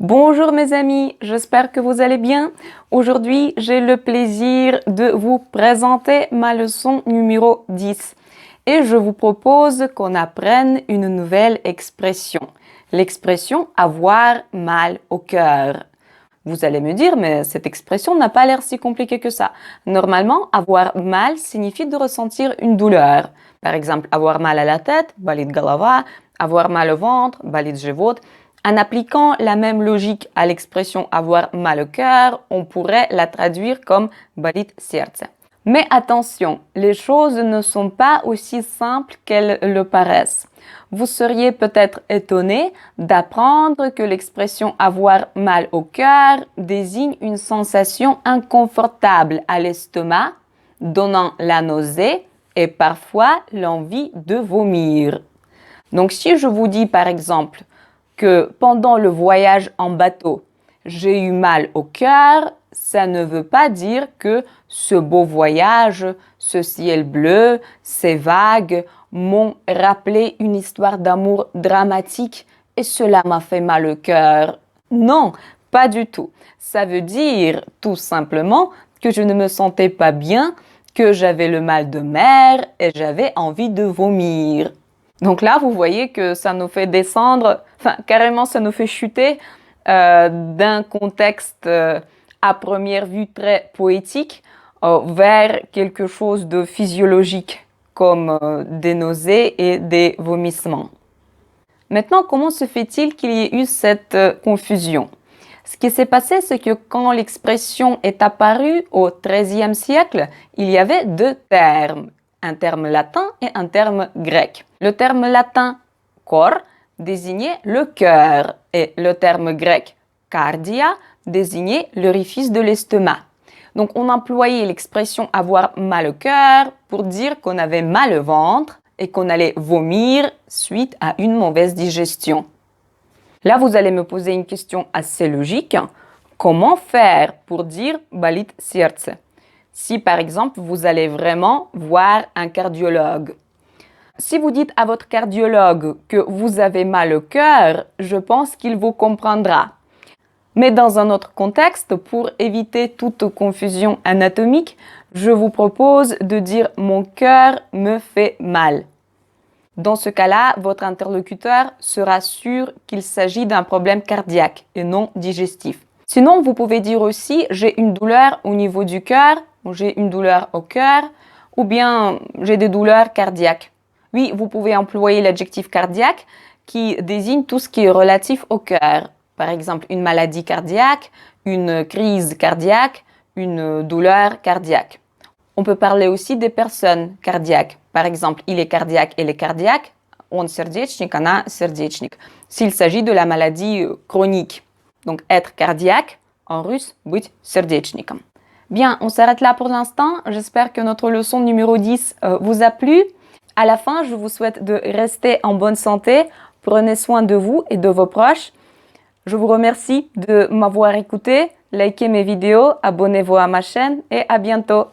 Bonjour mes amis, j'espère que vous allez bien. Aujourd'hui, j'ai le plaisir de vous présenter ma leçon numéro 10 et je vous propose qu'on apprenne une nouvelle expression. L'expression « avoir mal au cœur ». Vous allez me dire, mais cette expression n'a pas l'air si compliquée que ça. Normalement, avoir mal signifie de ressentir une douleur. Par exemple, avoir mal à la tête, болит голова, avoir mal au ventre, болит живот. En appliquant la même logique à l'expression avoir mal au cœur, on pourrait la traduire comme болит сердце. Mais attention, les choses ne sont pas aussi simples qu'elles le paraissent. Vous seriez peut-être étonné d'apprendre que l'expression avoir mal au cœur désigne une sensation inconfortable à l'estomac, donnant la nausée et parfois l'envie de vomir. Donc si je vous dis par exemple que pendant le voyage en bateau, j'ai eu mal au cœur, ça ne veut pas dire que ce beau voyage, ce ciel bleu, ces vagues m'ont rappelé une histoire d'amour dramatique et cela m'a fait mal au cœur. Non, pas du tout. Ça veut dire tout simplement que je ne me sentais pas bien, que j'avais le mal de mer et j'avais envie de vomir. Donc là, vous voyez que ça nous fait descendre, enfin carrément ça nous fait chuter d'un contexte à première vue très poétique vers quelque chose de physiologique comme des nausées et des vomissements. Maintenant, comment se fait-il qu'il y ait eu cette confusion? Ce qui s'est passé, c'est que quand l'expression est apparue au XIIIe siècle, il y avait deux termes, un terme latin et un terme grec. Le terme latin cor désignait le cœur et le terme grec cardia désignait l'orifice de l'estomac. Donc on employait l'expression avoir mal au cœur pour dire qu'on avait mal au ventre et qu'on allait vomir suite à une mauvaise digestion. Là, vous allez me poser une question assez logique. Comment faire pour dire болит сердце? Si par exemple, vous allez vraiment voir un cardiologue. Si vous dites à votre cardiologue que vous avez mal au cœur, je pense qu'il vous comprendra. Mais dans un autre contexte, pour éviter toute confusion anatomique, je vous propose de dire « mon cœur me fait mal ». Dans ce cas-là, votre interlocuteur sera sûr qu'il s'agit d'un problème cardiaque et non digestif. Sinon, vous pouvez dire aussi « j'ai une douleur au niveau du cœur » ou « j'ai une douleur au cœur » ou bien « j'ai des douleurs cardiaques ». Oui, vous pouvez employer l'adjectif cardiaque qui désigne tout ce qui est relatif au cœur. Par exemple, une maladie cardiaque, une crise cardiaque, une douleur cardiaque. On peut parler aussi des personnes cardiaques. Par exemple, il est cardiaque, elle est cardiaque. Он сердечник, она сердечник. S'il s'agit de la maladie chronique. Donc, être cardiaque, en russe, быть сердечником. Bien, on s'arrête là pour l'instant. J'espère que notre leçon numéro 10 vous a plu. À la fin, je vous souhaite de rester en bonne santé. Prenez soin de vous et de vos proches. Je vous remercie de m'avoir écouté. Likez mes vidéos, abonnez-vous à ma chaîne et à bientôt.